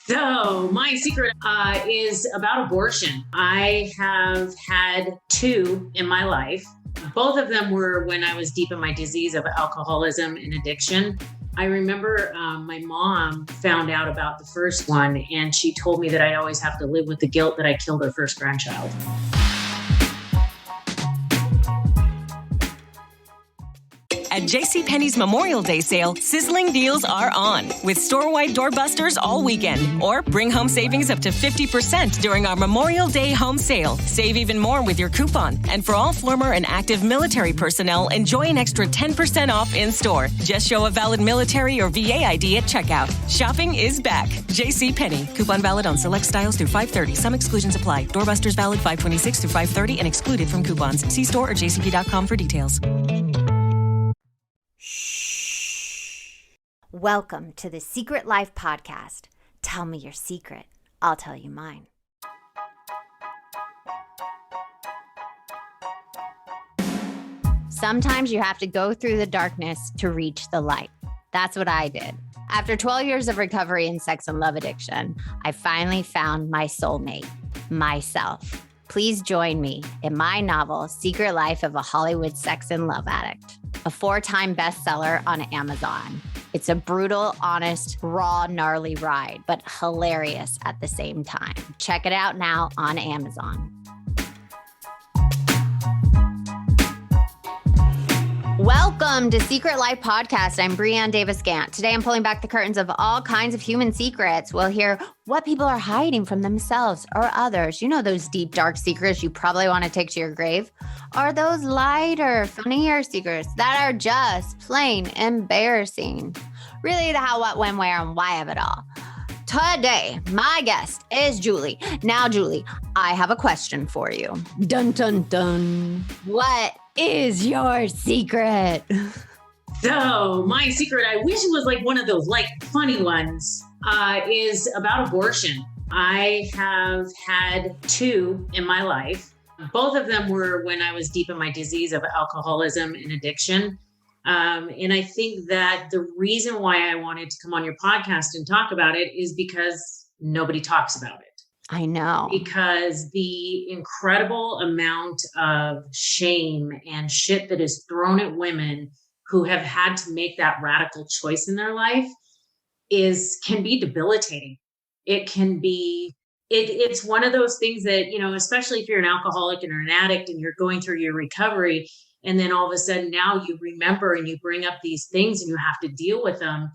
So my secret is about abortion. I have had two in my life. Both of them were when I was deep in my disease of alcoholism and addiction. I remember my mom found out about the first one, and she told me that I'd always have to live with the guilt that I killed her first grandchild. At JCPenney's Memorial Day sale, sizzling deals are on with store-wide doorbusters all weekend. Or bring home savings up to 50% during our Memorial Day home sale. Save even more with your coupon. And for all former and active military personnel, enjoy an extra 10% off in-store. Just show a valid military or VA ID at checkout. Shopping is back. JCPenney. Coupon valid on select styles through 5/30. Some exclusions apply. Doorbusters valid 5/26 through 5/30 and excluded from coupons. See store or jcp.com for details. Welcome to the Secret Life Podcast. Tell me your secret. I'll tell you mine. Sometimes you have to go through the darkness to reach the light. That's what I did. After 12 years of recovery in sex and love addiction, I finally found my soulmate, myself. Please join me in my novel, Secret Life of a Hollywood Sex and Love Addict, a 4-time bestseller on Amazon. It's a brutal, honest, raw, gnarly ride, but hilarious at the same time. Check it out now on Amazon. Welcome to Secret Life Podcast. I'm Breanne Davis-Gant. Today, I'm pulling back the curtains of all kinds of human secrets. We'll hear what people are hiding from themselves or others. You know, those deep, dark secrets you probably want to take to your grave. Or those lighter, funnier secrets that are just plain embarrassing. Really the how, what, when, where, and why of it all. Today, my guest is Julie. Now, Julie, I have a question for you. Dun, dun, dun. What is your secret? So my secret, I wish it was like one of those like funny ones, is about abortion. I have had two in my life. Both of them were when I was deep in my disease of alcoholism and addiction. And I think that the reason why I wanted to come on your podcast and talk about it is because nobody talks about it. I know. Because the incredible amount of shame and shit that is thrown at women who have had to make that radical choice in their life can be debilitating. It can be, it's one of those things that, you know, especially if you're an alcoholic and you're an addict and you're going through your recovery, and then all of a sudden now you remember and you bring up these things and you have to deal with them.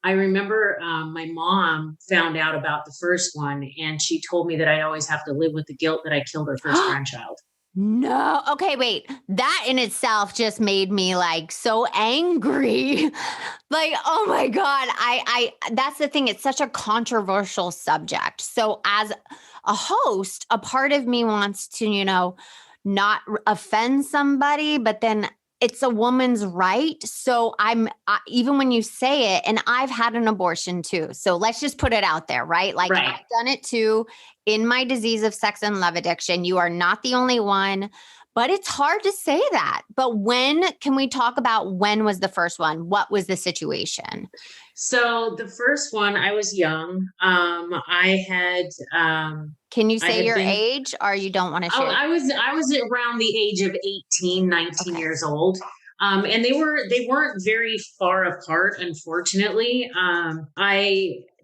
I remember my mom found out about the first one, and she told me that I'd always have to live with the guilt that I killed her first grandchild. No. Okay, wait. That in itself just made me like so angry. Like, oh my God. I that's the thing. It's such a controversial subject. So as a host, a part of me wants to, you know, not offend somebody, but then it's a woman's right. So even when you say it, and I've had an abortion too. So let's just put it out there, right? Like right. I've done it too in my disease of sex and love addiction. You are not the only one, but it's hard to say that. But can we talk about when was the first one? What was the situation? So the first one, I was young. I had, can you say your age, or you don't want to share? I was around the age of 18, 19 years old. And they weren't very far apart, unfortunately.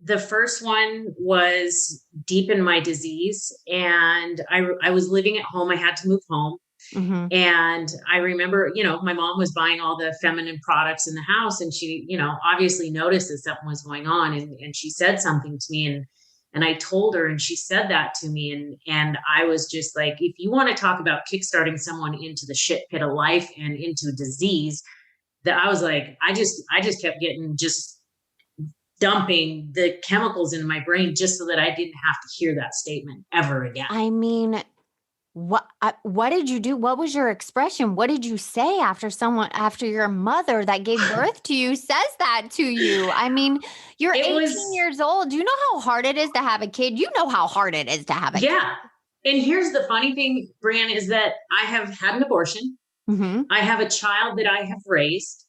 The first one was deep in my disease, and I was living at home. I had to move home. Mm-hmm. And I remember, you know, my mom was buying all the feminine products in the house, and she, you know, obviously noticed that something was going on, and she said something to me, and I told her, and she said that to me. And I was just like, if you want to talk about kickstarting someone into the shit pit of life and into disease, that I was like, I just kept getting dumping the chemicals into my brain just so that I didn't have to hear that statement ever again. I mean, what did you do? What was your expression? What did you say after your mother that gave birth to you says that to you? I mean, you're 18 years old. Do you know how hard it is to have a kid? You know how hard it is to have a kid. Yeah. And here's the funny thing, Breanne, is that I have had an abortion. Mm-hmm. I have a child that I have raised.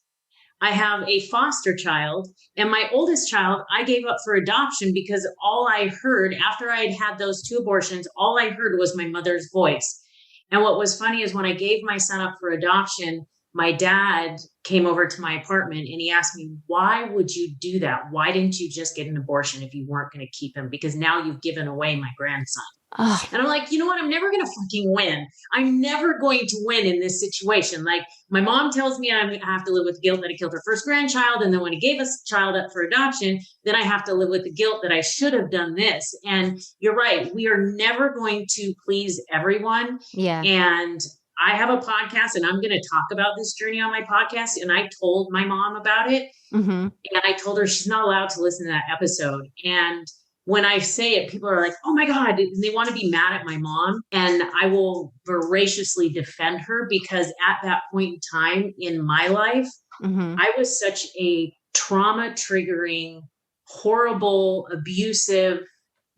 I have a foster child, and my oldest child, I gave up for adoption because all I heard after I had had those 2 abortions, all I heard was my mother's voice. And what was funny is when I gave my son up for adoption, my dad came over to my apartment and he asked me, why would you do that? Why didn't you just get an abortion if you weren't going to keep him? Because now you've given away my grandson. Oh, And I'm like, you know what? I'm never going to fucking win. I'm never going to win in this situation. Like, my mom tells me I have to live with the guilt that I killed her first grandchild. And then when I gave us a child up for adoption, then I have to live with the guilt that I should have done this. And you're right. We are never going to please everyone. yeah. And I have a podcast and I'm going to talk about this journey on my podcast. And I told my mom about it. Mm-hmm. And I told her she's not allowed to listen to that episode. And when I say it, people are like, oh my God, and they want to be mad at my mom. And I will voraciously defend her because at that point in time in my life, Mm-hmm. I was such a trauma triggering, horrible, abusive,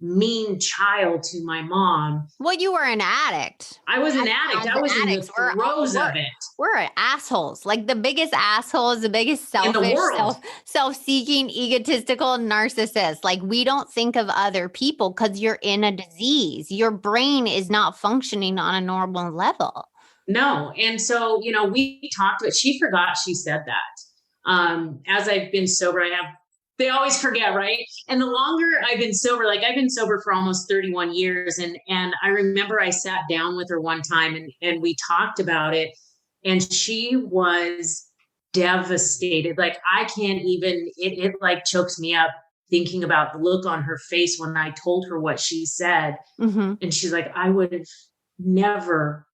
mean child to my mom. Well, you were an addict. I was an addict. I was in the throes of it. We're assholes, like the biggest assholes, the biggest In the selfish, world. self-seeking, egotistical narcissists. Like, we don't think of other people because you're in a disease. Your brain is not functioning on a normal level. No. And so, we talked, but she forgot she said that. As I've been sober, they always forget, right? And the longer I've been sober, like I've been sober for almost 31 years. And I remember I sat down with her one time and we talked about it. And she was devastated. Like, I can't even, it like chokes me up thinking about the look on her face when I told her what she said. Mm-hmm. And she's like, I would have never,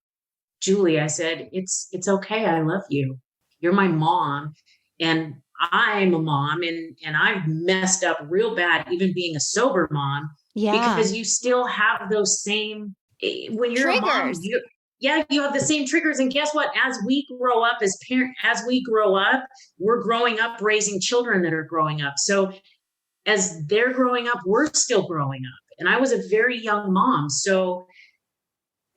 Julie, I said, it's okay. I love you. You're my mom. And I'm a mom and I've messed up real bad, even being a sober mom, Yeah. because you still have those same, when you're a mom, Triggers. you have the same triggers. And guess what? As we grow up as parents, we're growing up raising children that are growing up. So as they're growing up, we're still growing up. And I was a very young mom. So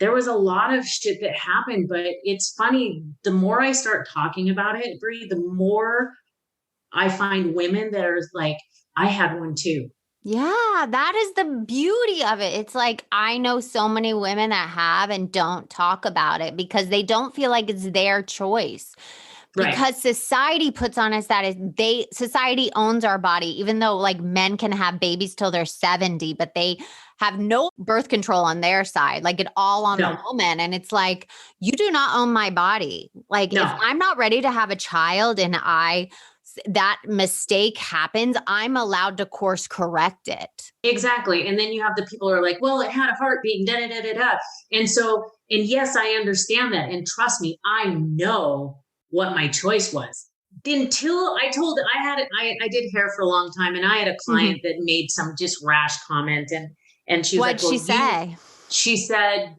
there was a lot of shit that happened, but it's funny. The more I start talking about it, Bree, the more I find women that are like, I had one too. Yeah, that is the beauty of it. It's like, I know so many women that have and don't talk about it because they don't feel like it's their choice. Right. Because society puts on us that society owns our body, even though like men can have babies till they're 70, but they have no birth control on their side, like it all on the woman. And it's like, you do not own my body. Like, if I'm not ready to have a child and that mistake happens, I'm allowed to course correct it. Exactly. And then you have the people who are like, well, it had a heartbeat, da da da da da. And yes, I understand that. And trust me, I know what my choice was. Until I did hair for a long time, and I had a client that made some just rash comment, and she was What'd like, she say? She said,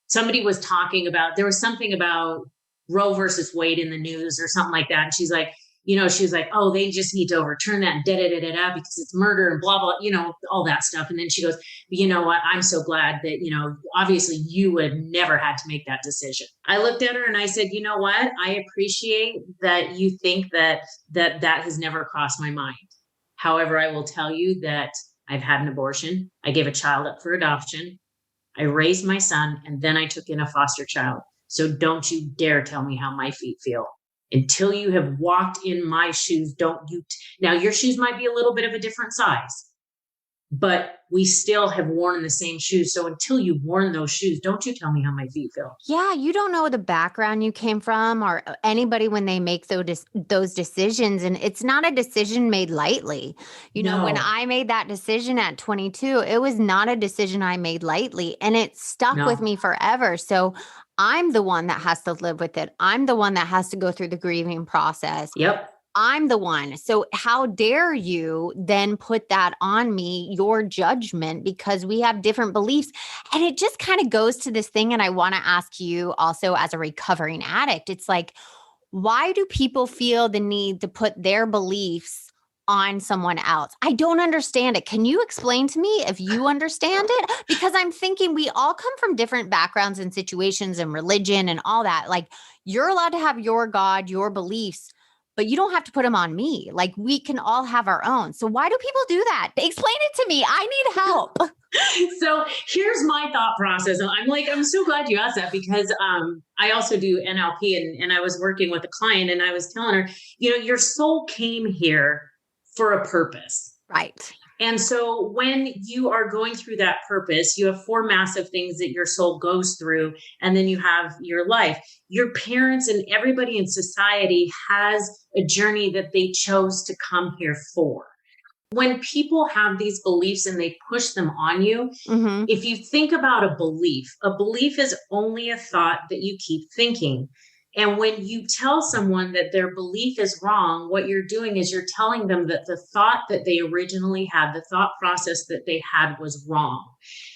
somebody was talking about, there was something about Roe versus Wade in the news or something like that. And she's like, she was like, oh, they just need to overturn that and da-da-da-da-da because it's murder and blah, blah, all that stuff. And then she goes, you know what? I'm so glad that, obviously you would never had to make that decision. I looked at her and I said, you know what? I appreciate that you think that has never crossed my mind. However, I will tell you that I've had an abortion. I gave a child up for adoption. I raised my son, and then I took in a foster child. So don't you dare tell me how my feet feel. Until you have walked in my shoes, don't you? Now, your shoes might be a little bit of a different size, but we still have worn the same shoes. So until you've worn those shoes, don't you tell me how my feet feel. Yeah, you don't know the background you came from or anybody when they make those decisions. And it's not a decision made lightly. When I made that decision at 22, it was not a decision I made lightly, and it stuck with me forever. So I'm the one that has to live with it. I'm the one that has to go through the grieving process. Yep. I'm the one. So how dare you then put that on me, your judgment, because we have different beliefs. And it just kind of goes to this thing. And I want to ask you also, as a recovering addict, it's like, why do people feel the need to put their beliefs on someone else? I don't understand it. Can you explain to me if you understand it? Because I'm thinking we all come from different backgrounds and situations and religion and all that. Like, you're allowed to have your God, your beliefs, but you don't have to put them on me. Like we can all have our own. So why do people do that? Explain it to me. I need help. So here's my thought process. I'm so glad you asked that because I also do NLP and I was working with a client and I was telling her, your soul came here for a purpose. Right. And so when you are going through that purpose, you have 4 massive things that your soul goes through. And then you have your life. Your parents and everybody in society has a journey that they chose to come here for. When people have these beliefs and they push them on you, if you think about a belief is only a thought that you keep thinking. And when you tell someone that their belief is wrong, what you're doing is you're telling them that the thought that they originally had, the thought process that they had was wrong.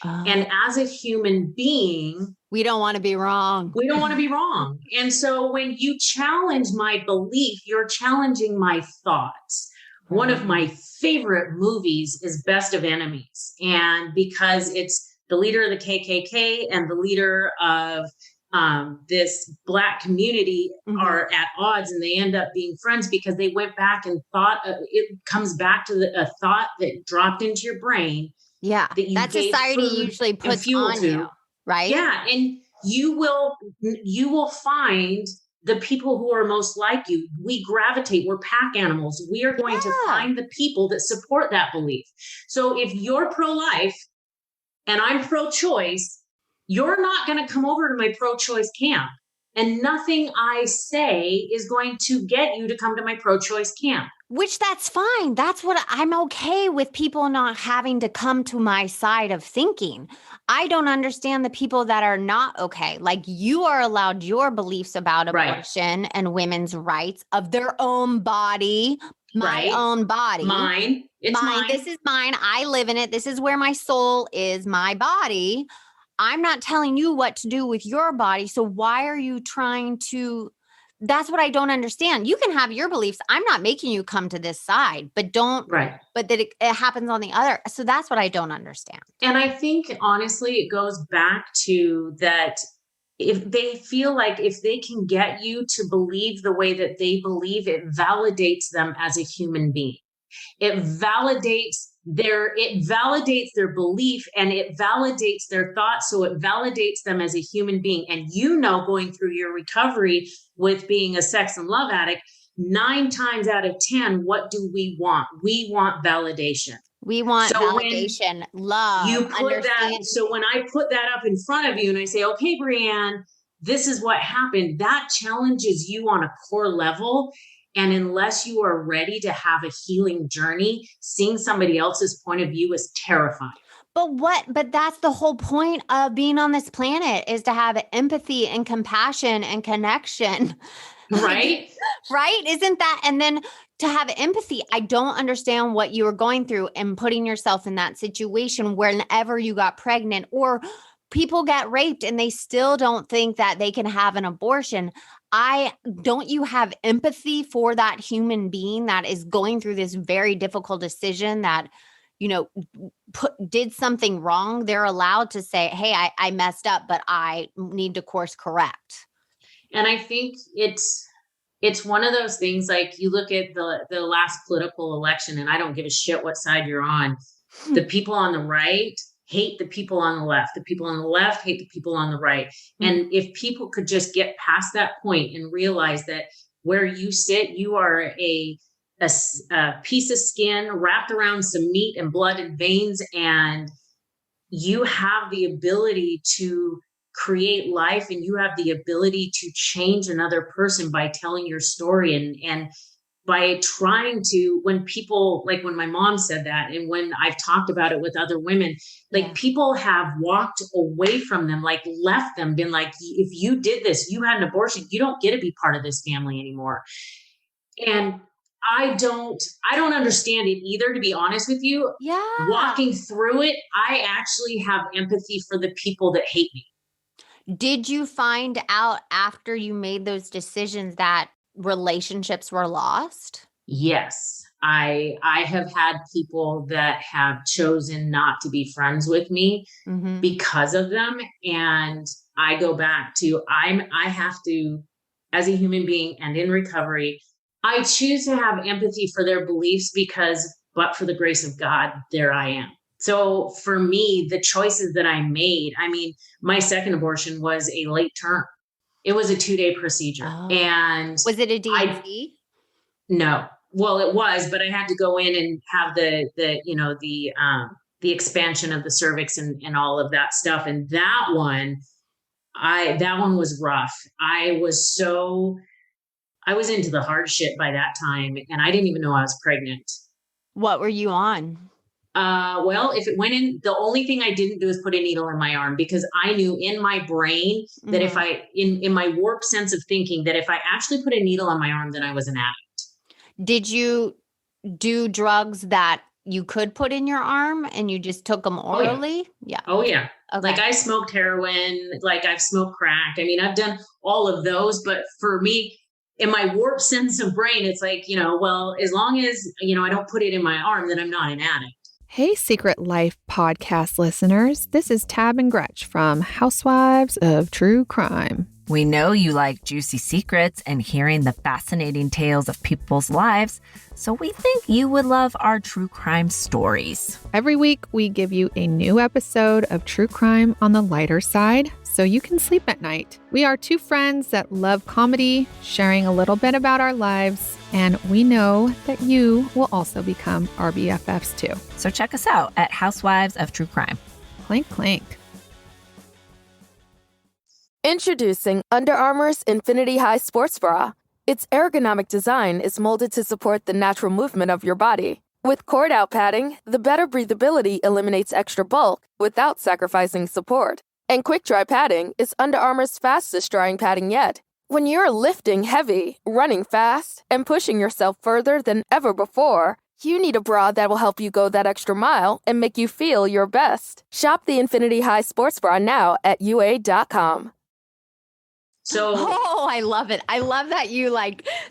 And as a human being, we don't want to be wrong. We don't want to be wrong. And so when you challenge my belief, you're challenging my thoughts. One of my favorite movies is Best of Enemies. And because it's the leader of the KKK and the leader of this Black community are at odds and they end up being friends because they went back and thought it comes back to a thought that dropped into your brain. Yeah. That society usually puts on you, right? Yeah. And you will find the people who are most like you. We gravitate, we're pack animals. We are going to find the people that support that belief. So if you're pro-life and I'm pro-choice, you're not going to come over to my pro-choice camp. And nothing I say is going to get you to come to my pro-choice camp. Which that's fine. That's what I'm okay with, people not having to come to my side of thinking. I don't understand the people that are not okay. Like you are allowed your beliefs about abortion and women's rights of their own body, my own body. Mine. It's mine. This is mine. I live in it. This is where my soul is, my body. I'm not telling you what to do with your body. So why are you trying to? That's what I don't understand. You can have your beliefs. I'm not making you come to this side, but don't, but that it happens on the other. So that's what I don't understand. And I think honestly, it goes back to that. If they feel like if they can get you to believe the way that they believe, it validates them as a human being. It validates their belief and it validates their thoughts. So it validates them as a human being. And going through your recovery with being a sex and love addict, 9 times out of 10, what do we want? We want validation. We want validation, love. You put that. So when I put that up in front of you and I say, okay, Brianne, this is what happened. That challenges you on a core level. And unless you are ready to have a healing journey, seeing somebody else's point of view is terrifying. But that's the whole point of being on this planet, is to have empathy and compassion and connection. Right? Right? Isn't that? And then to have empathy, I don't understand what you were going through and putting yourself in that situation whenever you got pregnant, or people get raped and they still don't think that they can have an abortion. Don't you have empathy for that human being that is going through this very difficult decision that, did something wrong? They're allowed to say, hey, I messed up, but I need to course correct. And I think it's one of those things, like you look at the last political election, and I don't give a shit what side you're on. The people on the right hate the people on the left. The people on the left hate the people on the right. And if people could just get past that point and realize that where you sit, you are a piece of skin wrapped around some meat and blood and veins, and you have the ability to create life, and you have the ability to change another person by telling your story and by trying to, when people, like when my mom said that, and when I've talked about it with other women, people have walked away from them, like left them, been like, if you did this, you had an abortion, you don't get to be part of this family anymore. And I don't understand it either, to be honest with you. Yeah. Walking through it, I actually have empathy for the people that hate me. Did you find out after you made those decisions that relationships were lost? Yes. I have had people that have chosen not to be friends with me because of them. And I go back to, I have to, as a human being and in recovery, I choose to have empathy for their beliefs but for the grace of God, there I am. So for me, the choices that I made, I mean, my second abortion was a late term. It was a 2-day procedure. Oh. And was it a D&C? No. Well, it was, but I had to go in and have the expansion of the cervix and all of that stuff. And that one was rough. I was into the hard shit by that time, and I didn't even know I was pregnant. What were you on? Well, if it went in, the only thing I didn't do is put a needle in my arm, because I knew in my brain that if I, in my warped sense of thinking, that if I actually put a needle on my arm, then I was an addict. Did you do drugs that you could put in your arm and you just took them orally? Yeah. Oh yeah. Okay. Like I smoked heroin, like I've smoked crack. I mean, I've done all of those, but for me, in my warped sense of brain, it's like, well, as long as, I don't put it in my arm, then I'm not an addict. Hey, Secret Life podcast listeners. This is Tab and Gretch from Housewives of True Crime. We know you like juicy secrets and hearing the fascinating tales of people's lives, so we think you would love our true crime stories. Every week, we give you a new episode of true crime on the lighter side, so you can sleep at night. We are two friends that love comedy, sharing a little bit about our lives, and we know that you will also become our BFFs too. So check us out at Housewives of True Crime. Clink, clink. Introducing Under Armour's Infinity High Sports Bra. Its ergonomic design is molded to support the natural movement of your body. With cord-out padding, the better breathability eliminates extra bulk without sacrificing support. And quick-dry padding is Under Armour's fastest-drying padding yet. When you're lifting heavy, running fast, and pushing yourself further than ever before, you need a bra that will help you go that extra mile and make you feel your best. Shop the Infinity High Sports Bra now at UA.com. Oh, I love it. I love that you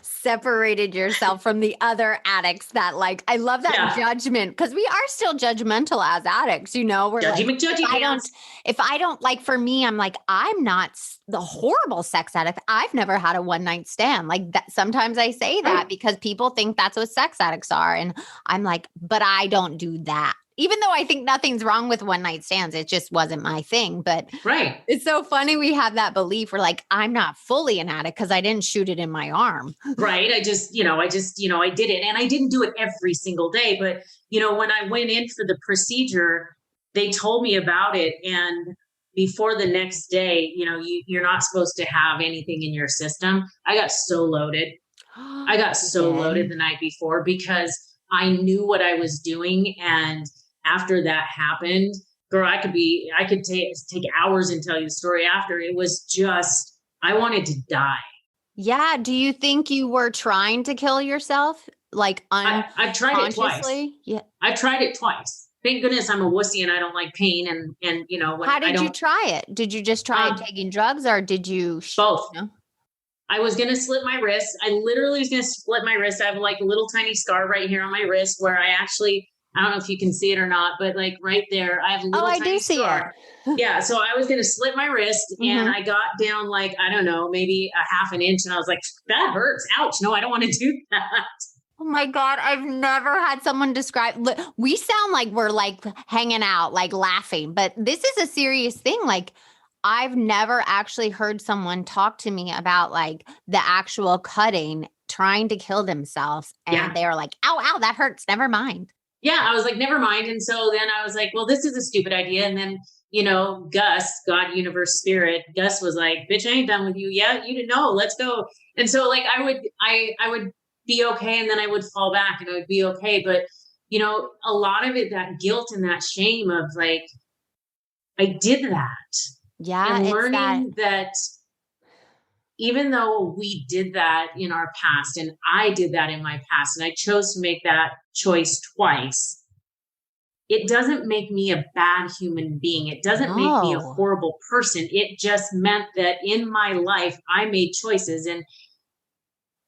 separated yourself from the other addicts that I love that judgment, because we are still judgmental as addicts, we're if I don't for me, I'm not the horrible sex addict. I've never had a one night stand that. Sometimes I say that because people think that's what sex addicts are. And I'm but I don't do that. Even though I think nothing's wrong with one night stands, it just wasn't my thing. But it's so funny we have that belief. We're I'm not fully an addict because I didn't shoot it in my arm. Right. I did it. And I didn't do it every single day. But, when I went in for the procedure, they told me about it. And before the next day, you're not supposed to have anything in your system. I got so loaded. Loaded the night before because I knew what I was doing. And after that happened, girl, I could take hours and tell you the story after. It was just, I wanted to die. Yeah. Do you think you were trying to kill yourself? I've tried it twice. Yeah. I tried it twice. Thank goodness I'm a wussy and I don't like pain. And how did you try it? Did you just try taking drugs, or did you? Both. I was going to slit my wrist. I literally was going to split my wrist. I have a little tiny scar right here on my wrist where I don't know if you can see it or not, but right there, I have a little tiny scar. Yeah. So I was going to slit my wrist and I got down I don't know, maybe a half an inch. And I was like, that hurts. Ouch. No, I don't want to do that. Oh my God. I've never had someone describe, we sound like we're hanging out, laughing, but this is a serious thing. I've never actually heard someone talk to me about the actual cutting, trying to kill themselves. And they were like, ow, ow, that hurts. Never mind. Yeah. I was like, never mind. And so then I was like, well, this is a stupid idea. And then, Gus, God, universe, spirit, Gus was like, bitch, I ain't done with you yet. You didn't know. Let's go. And so I would be okay. And then I would fall back and I would be okay. But, a lot of it, that guilt and that shame of I did that. Yeah. And learning that even though we did that in our past, and I did that in my past, and I chose to make that choice twice, it doesn't make me a bad human being. It doesn't make me a horrible person. It just meant that in my life, I made choices. And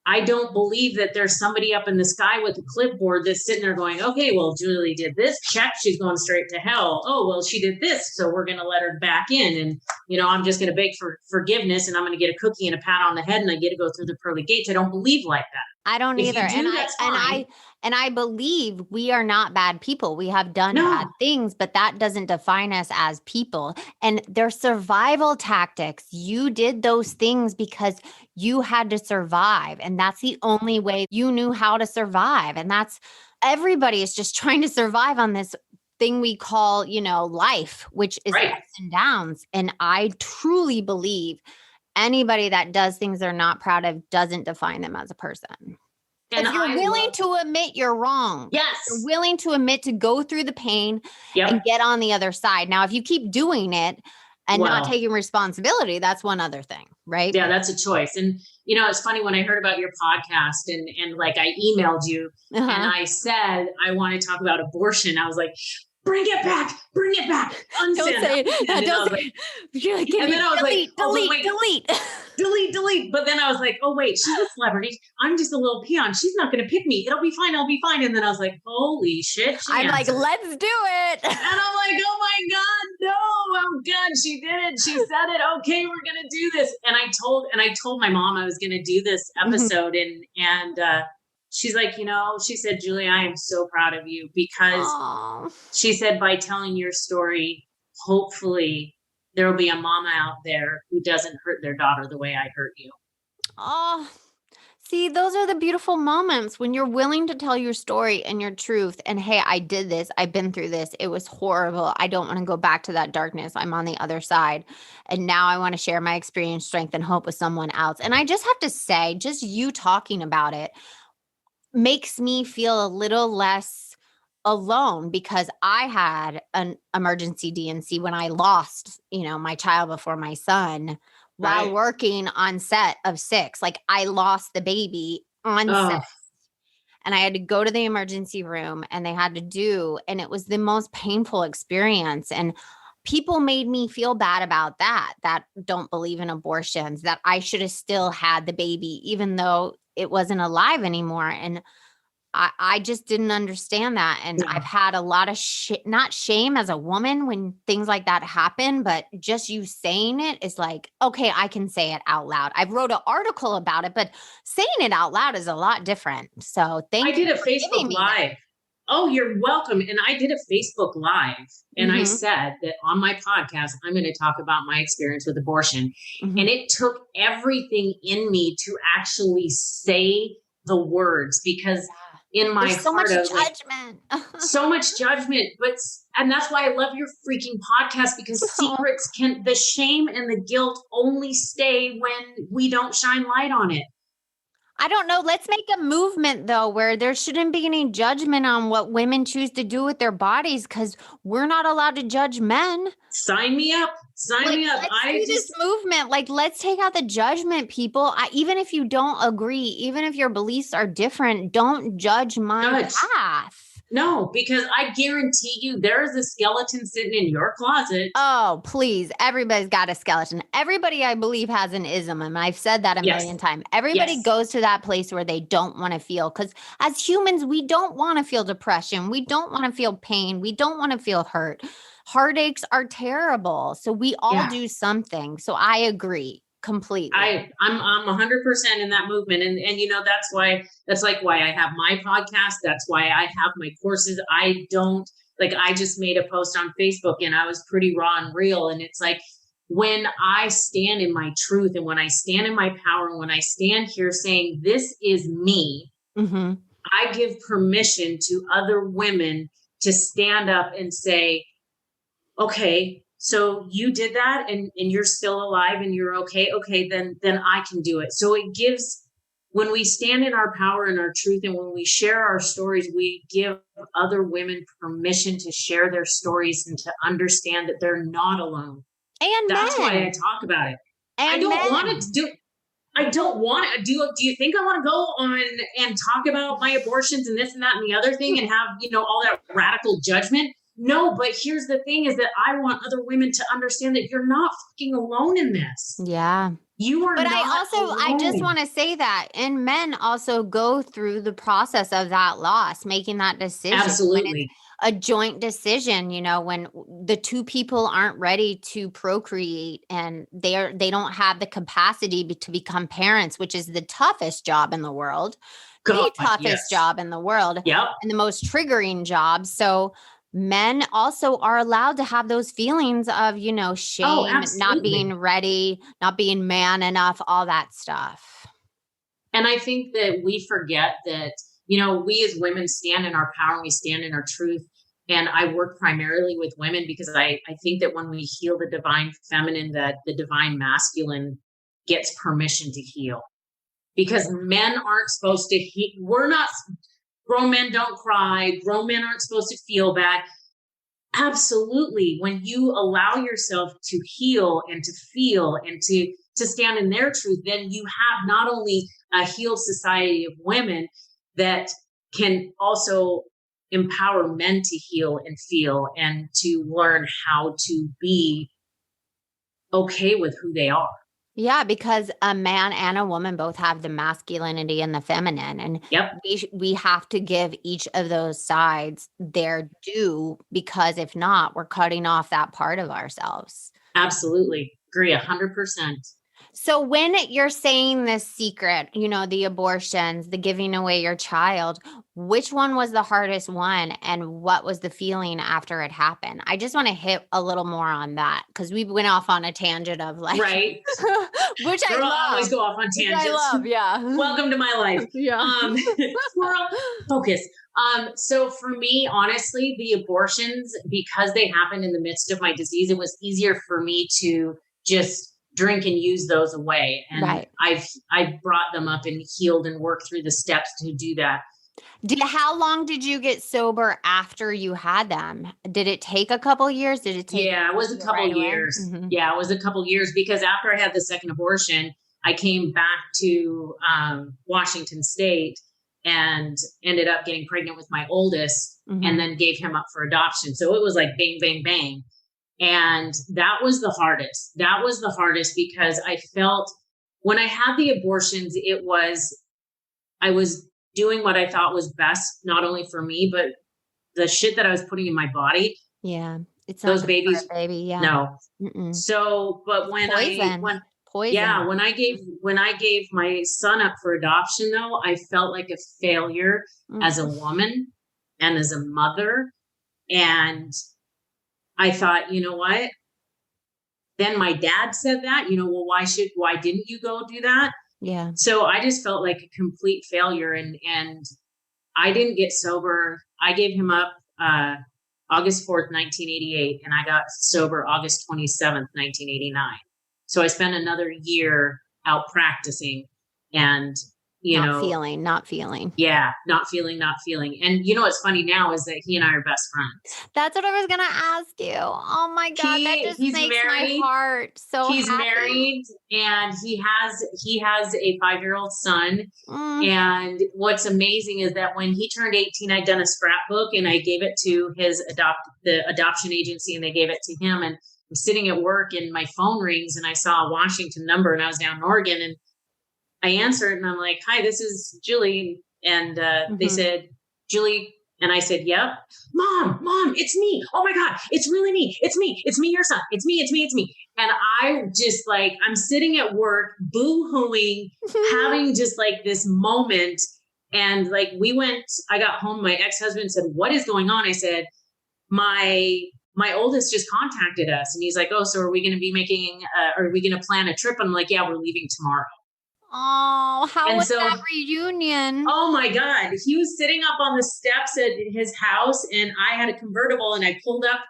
I don't believe that there's somebody up in the sky with a clipboard that's sitting there going, okay, well, Julie did this, check, she's going straight to hell. Oh, well, she did this, so we're going to let her back in. And, I'm just going to beg for forgiveness and I'm going to get a cookie and a pat on the head and I get to go through the pearly gates. I don't believe like that. I don't If either. you do, that's fine. And I believe we are not bad people. We have done No. bad things, but that doesn't define us as people. And they're survival tactics. You did those things because you had to survive. And that's the only way you knew how to survive. And that's everybody is just trying to survive on this thing we call, life, which is Right. ups and downs. And I truly believe anybody that does things they're not proud of doesn't define them as a person. And if you're willing to admit you're wrong, yes, you're willing to admit to go through the pain yep. and get on the other side. Now, if you keep doing it and not taking responsibility, that's one other thing, right? Yeah, that's a choice. And it's funny when I heard about your podcast and like I emailed you and I said I want to talk about abortion. I was like, bring it back, unsend. Don't say it. Don't say it. You're like, and then I was delete. delete. But then I was like, oh wait, she's a celebrity. I'm just a little peon. She's not going to pick me. It'll be fine. I'll be fine. And then I was like, holy shit. I'm like, let's do it. And I'm like, oh my God, no. Oh God, she did it. She said it. Okay, we're going to do this. And I told my mom I was going to do this episode and she's like, she said, Julie, I am so proud of you because she said, by telling your story, hopefully there will be a mama out there who doesn't hurt their daughter the way I hurt you. Oh, see, those are the beautiful moments when you're willing to tell your story and your truth. And hey, I did this. I've been through this. It was horrible. I don't want to go back to that darkness. I'm on the other side. And now I want to share my experience, strength, and hope with someone else. And I just have to say, just you talking about it makes me feel a little less alone because I had an emergency D&C when I lost, my child before my son while working on set of 6. Like I lost the baby on set and I had to go to the emergency room and they had to and it was the most painful experience. And people made me feel bad about that don't believe in abortions, that I should have still had the baby, even though it wasn't alive anymore. And I just didn't understand that. And I've had a lot of not shame as a woman when things like that happen, but just you saying it is like, okay, I can say it out loud. I've wrote an article about it, but saying it out loud is a lot different. So thank you. I did a Facebook Live. Oh, you're welcome. And I did a Facebook Live and I said that on my podcast, I'm going to talk about my experience with abortion. And it took everything in me to actually say the words because in my there's so heart, much judgment. So much judgment. And that's why I love your freaking podcast because secrets the shame and the guilt only stay when we don't shine light on it. I don't know. Let's make a movement though, where there shouldn't be any judgment on what women choose to do with their bodies because we're not allowed to judge men. Sign me up. Sign me up. Let's do this movement. Like, let's take out the judgment, people. Even if you don't agree, even if your beliefs are different, don't judge my path. No, because I guarantee you there is a skeleton sitting in your closet. Oh, please. Everybody's got a skeleton. Everybody, I believe, has an ism. And I've said that a million times. Everybody goes to that place where they don't want to feel. Because as humans, we don't want to feel depression. We don't want to feel pain. We don't want to feel hurt. Heartaches are terrible. So we all do something. So I agree. Completely. I'm 100% in that movement. And that's why I have my podcast. That's why I have my courses. I just made a post on Facebook and I was pretty raw and real. And it's like, when I stand in my truth and when I stand in my power, and when I stand here saying, this is me, I give permission to other women to stand up and say, okay, so you did that and you're still alive and you're okay. Okay, then I can do it. So it gives, when we stand in our power and our truth and when we share our stories, we give other women permission to share their stories and to understand that they're not alone. And that's why I talk about it. And I don't want to do. I don't want to do. Do you think I want to go on and talk about my abortions and this and that and the other thing and have all that radical judgment? No, but here's the thing is that I want other women to understand that you're not fucking alone in this. Yeah. You are but not alone. I just want to say that, and men also go through the process of that loss, making that decision. Absolutely. A joint decision, when the two people aren't ready to procreate and they don't have the capacity to become parents, which is the toughest job in the world. the toughest yes. job in the world Yep. and the most triggering job. So men also are allowed to have those feelings of, you know, shame, not absolutely. being ready, not being man enough, all that stuff. And I think that we forget that, you know, we as women stand in our power and we stand in our truth. And I work primarily with women because I think that when we heal the divine feminine, that the divine masculine gets permission to heal. Because men aren't supposed to heal. We're not, grown men don't cry. Grown men aren't supposed to feel bad. Absolutely. When you allow yourself to heal and to feel and to stand in their truth, then you have not only a healed society of women that can also empower men to heal and feel and to learn how to be okay with who they are. Yeah, because a man and a woman both have the masculinity and the feminine. And Yep. we have to give each of those sides their due, because if not, we're cutting off that part of ourselves. Absolutely. Agree 100%. So when you're saying this secret, you know, the abortions, the giving away your child, which one was the hardest one and what was the feeling after it happened? I just want to hit a little more on that because we went off on a tangent of like, right. which I Girl, love. always go off on tangents. I love, yeah. Welcome to my life. Yeah. Squirrel, focus. So for me, honestly, the abortions, because they happened in the midst of my disease, it was easier for me to just drink and use those away. And Right. I've brought them up and healed and worked through the steps to do that. How long did you get sober after you had them? Did it take a couple years? Did it take? Yeah, it was a couple years. Mm-hmm. Yeah, it was a couple years because after I had the second abortion, I came back to Washington State and ended up getting pregnant with my oldest and then gave him up for adoption. So it was like bang, bang, bang. And that was the hardest. That was the hardest because I felt when I had the abortions, I was doing what I thought was best, not only for me, but the shit that I was putting in my body. Yeah. It's those not babies, baby. Yeah. No. Mm-mm. So, but when Poison. yeah, when I gave my son up for adoption though, I felt like a failure as a woman and as a mother. And I thought, you know what? Then my dad said that, you know, well, why didn't you go do that? Yeah. So I just felt like a complete failure and I didn't get sober. I gave him up August 4th, 1988, and I got sober August 27th, 1989. So I spent another year out practicing and, not feeling. Yeah. Not feeling. And you know, what's funny now is that he and I are best friends. That's what I was going to ask you. Oh my God. That just makes my heart so He's happy. married and he has a 5-year-old son. And what's amazing is that when he turned 18, I'd done a scrapbook and I gave it to the adoption agency and they gave it to him. And I'm sitting at work and my phone rings and I saw a Washington number and I was down in Oregon and I answered and I'm like, hi, this is Julie. And they said, Julie. And I said, yep. Mom, it's me. Oh my God, it's really me. It's me, your son. It's me. And I just like, I'm sitting at work, boo-hooing, having just like this moment. And like I got home, my ex-husband said, what is going on? I said, my oldest just contacted us. And he's like, oh, so are we going to be are we going to plan a trip? I'm like, yeah, we're leaving tomorrow. Oh, how was that reunion? Oh my God. He was sitting up on the steps at his house and I had a convertible and I pulled up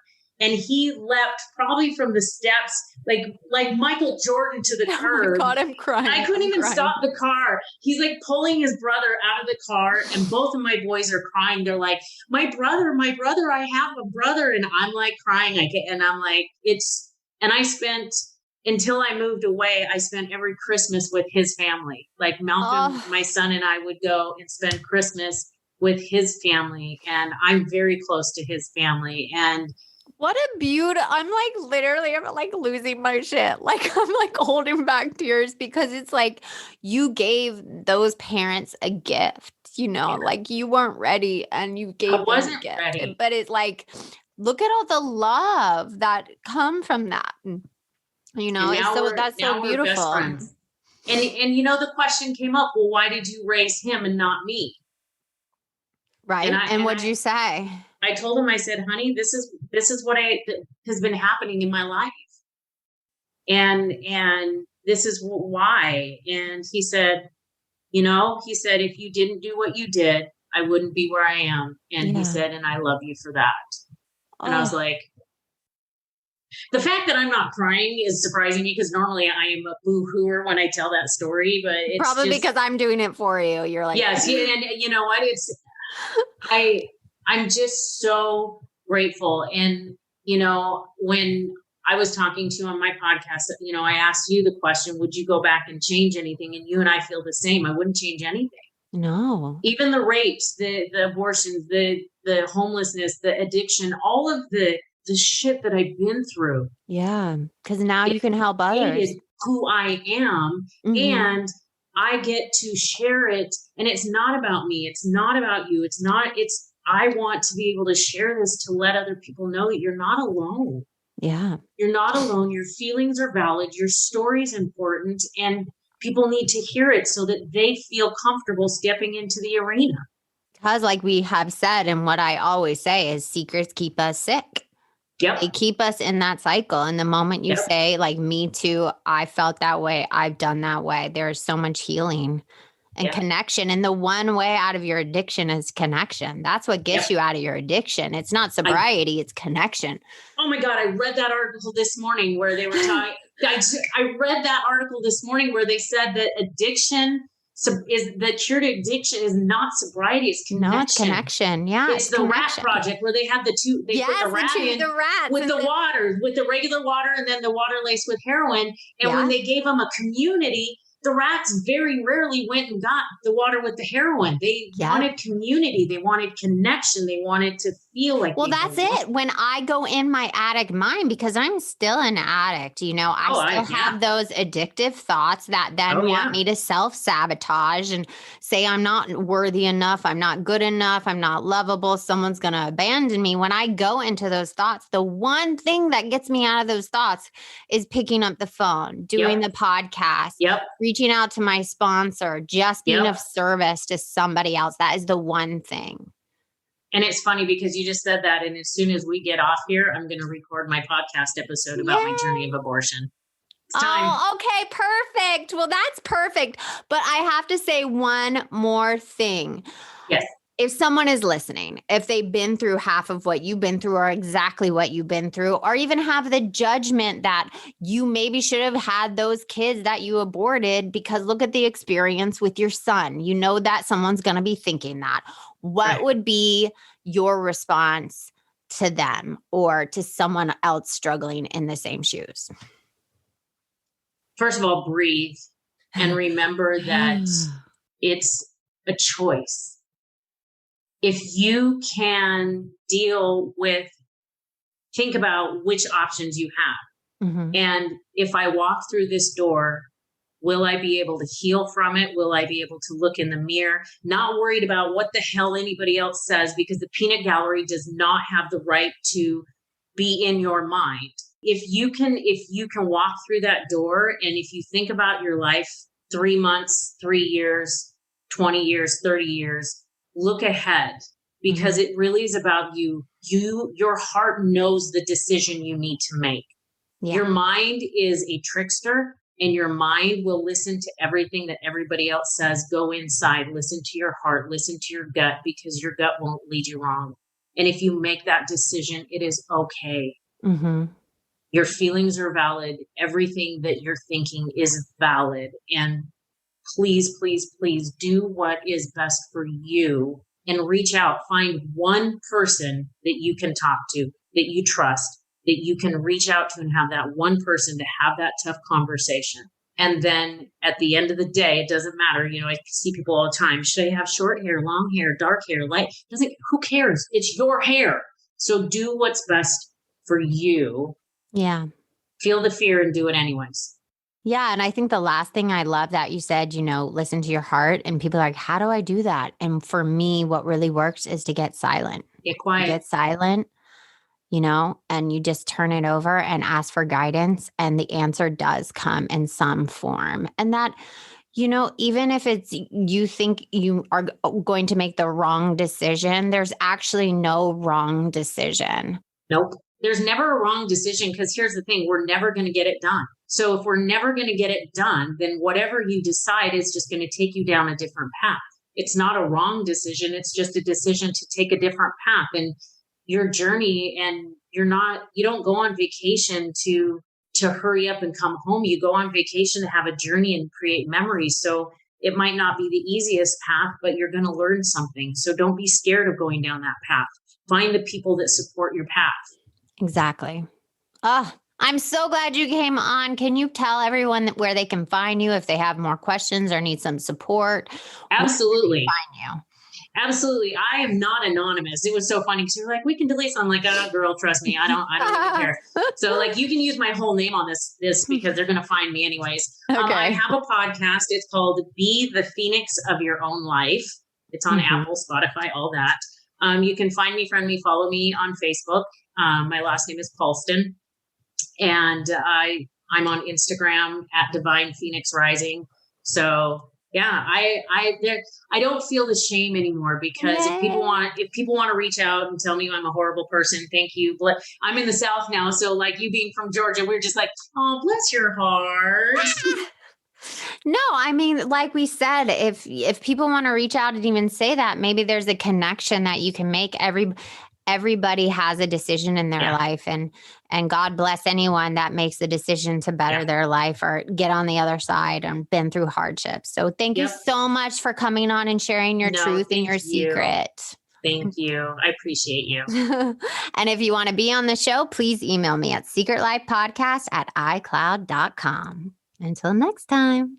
and he leapt probably from the steps, like Michael Jordan to the curb. Oh my God, I'm crying. I couldn't even stop the car. He's like pulling his brother out of the car and both of my boys are crying. They're like, my brother, I have a brother. And I'm like crying. And I'm like, until I moved away, I spent every Christmas with his family. Like Malcolm, my son and I would go and spend Christmas with his family. And I'm very close to his family. And what a beauty. I'm like losing my shit. Like I'm like holding back tears because it's like you gave those parents a gift, you know, like you weren't ready and you gave them a gift. Ready. But it's like, look at all the love that come from that. You know, that's so beautiful. And the question came up, well, why did you raise him and not me? Right. And what'd you say? I told him, I said, honey, this is what has been happening in my life. And this is why. And he said, if you didn't do what you did, I wouldn't be where I am. And he said, and I love you for that. And I was like, the fact that I'm not crying is surprising me because normally I am a boo-hooer when I tell that story, but it's probably because I'm doing it for you. You're like, yes. And you know what? I'm just so grateful. And, when I was talking to you on my podcast, I asked you the question, would you go back and change anything? And you and I feel the same. I wouldn't change anything. No. Even the rapes, the abortions, the homelessness, the addiction, all of the shit that I've been through. Yeah. Because now you can help others. Who I am. And I get to share it. And it's not about me. It's not about you. I want to be able to share this to let other people know that you're not alone. Yeah. You're not alone. Your feelings are valid. Your story is important. And people need to hear it so that they feel comfortable stepping into the arena. Because like we have said, and what I always say is secrets keep us sick. Yep. They keep us in that cycle. And the moment you say, like, me too, I felt that way, I've done that way, there's so much healing and connection. And the one way out of your addiction is connection. That's what gets you out of your addiction. It's not sobriety, it's connection. Oh my God. I read that article this morning where they were talking. I read that article this morning where they said that addiction is the cure to addiction is not sobriety, it's connection. No, it's connection. Yeah. It's the rat project where they had the two, they put the rat in with the water, with the regular water and then the water laced with heroin. And when they gave them a community, the rats very rarely went and got the water with the heroin. They wanted community. They wanted connection. They wanted to feel like. Well, that's it. When I go in my addict mind, because I'm still an addict, I still have those addictive thoughts that then want me to self-sabotage and say I'm not worthy enough. I'm not good enough. I'm not lovable. Someone's going to abandon me. When I go into those thoughts, the one thing that gets me out of those thoughts is picking up the phone, doing the podcast, reaching out to my sponsor, just being of service to somebody else. That is the one thing. And it's funny because you just said that. And as soon as we get off here, I'm going to record my podcast episode about my journey of abortion. It's time. Oh, okay. Perfect. Well, that's perfect. But I have to say one more thing. Yes. If someone is listening, if they've been through half of what you've been through or exactly what you've been through, or even have the judgment that you maybe should have had those kids that you aborted because look at the experience with your son. You know that someone's going to be thinking that. What would be your response to them or to someone else struggling in the same shoes? First of all, breathe and remember that it's a choice. If you can think about which options you have. Mm-hmm. And if I walk through this door, will I be able to heal from it? Will I be able to look in the mirror? Not worried about what the hell anybody else says, because the peanut gallery does not have the right to be in your mind. If you can walk through that door, and if you think about your life, 3 months, 3 years, 20 years, 30 years, look ahead, because it really is about you. Your heart knows the decision you need to make. Yeah. Your mind is a trickster, and your mind will listen to everything that everybody else says. Go inside, listen to your heart, listen to your gut, because your gut won't lead you wrong. And if you make that decision, it is okay. Mm-hmm. Your feelings are valid. Everything that you're thinking is valid. And please, please, please do what is best for you and reach out. Find one person that you can talk to, that you trust, that you can reach out to and have that one person to have that tough conversation. And then at the end of the day, it doesn't matter. I see people all the time. Should I have short hair, long hair, dark hair, light? Who cares? It's your hair. So do what's best for you. Yeah. Feel the fear and do it anyways. Yeah. And I think the last thing I love that you said, listen to your heart, and people are like, how do I do that? And for me, what really works is to get silent. Get quiet. Get silent. and you just turn it over and ask for guidance, and the answer does come in some form. And that, even if it's, you think you are going to make the wrong decision, there's actually no wrong decision. Nope. There's never a wrong decision, because here's the thing, we're never going to get it done. So if we're never going to get it done, then whatever you decide is just going to take you down a different path. It's not a wrong decision. It's just a decision to take a different path in your journey. And you don't go on vacation to hurry up and come home. You go on vacation to have a journey and create memories. So it might not be the easiest path, but you're going to learn something. So don't be scared of going down that path. Find the people that support your path. Exactly. I'm so glad you came on. Can you tell everyone where they can find you if they have more questions or need some support? Absolutely. Find you. Absolutely. I am not anonymous. It was so funny because you're like, we can delete. So I'm like, oh, girl, trust me. I don't even care. So like, you can use my whole name on this because they're going to find me anyways. Okay. I have a podcast. It's called Be the Phoenix of Your Own Life. It's on Apple, Spotify, all that. You can find me, friend me, follow me on Facebook. My last name is Paulston. And I'm on Instagram at Divine Phoenix Rising. So yeah, I don't feel the shame anymore, because if people want to reach out and tell me I'm a horrible person, thank you. But I'm in the South now. So like, you being from Georgia, we're just like, oh, bless your heart. No, I mean, like we said, if people want to reach out and even say that, maybe there's a connection that you can make. Everybody has a decision in their life, and God bless anyone that makes the decision to better their life or get on the other side and been through hardships. So thank you so much for coming on and sharing your truth and your secret. Thank you. I appreciate you. And if you want to be on the show, please email me at secretlifepodcast@icloud.com. Until next time.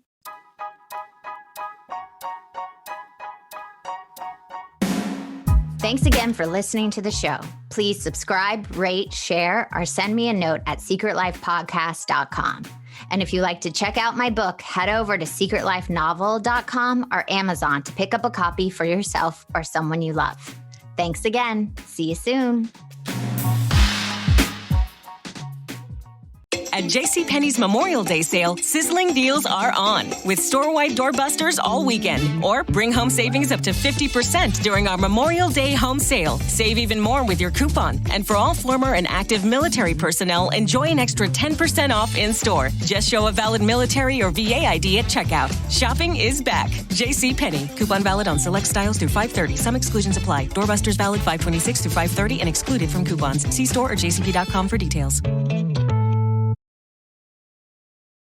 Thanks again for listening to the show. Please subscribe, rate, share, or send me a note at secretlifepodcast.com. And if you'd like to check out my book, head over to secretlifenovel.com or Amazon to pick up a copy for yourself or someone you love. Thanks again. See you soon. At JCPenney's Memorial Day sale, sizzling deals are on with store-wide doorbusters all weekend. Or bring home savings up to 50% during our Memorial Day home sale. Save even more with your coupon. And for all former and active military personnel, enjoy an extra 10% off in-store. Just show a valid military or VA ID at checkout. Shopping is back. JCPenney. Coupon valid on select styles through 5/30. Some exclusions apply. Doorbusters valid 5/26 through 5/30 and excluded from coupons. See store or jcp.com for details.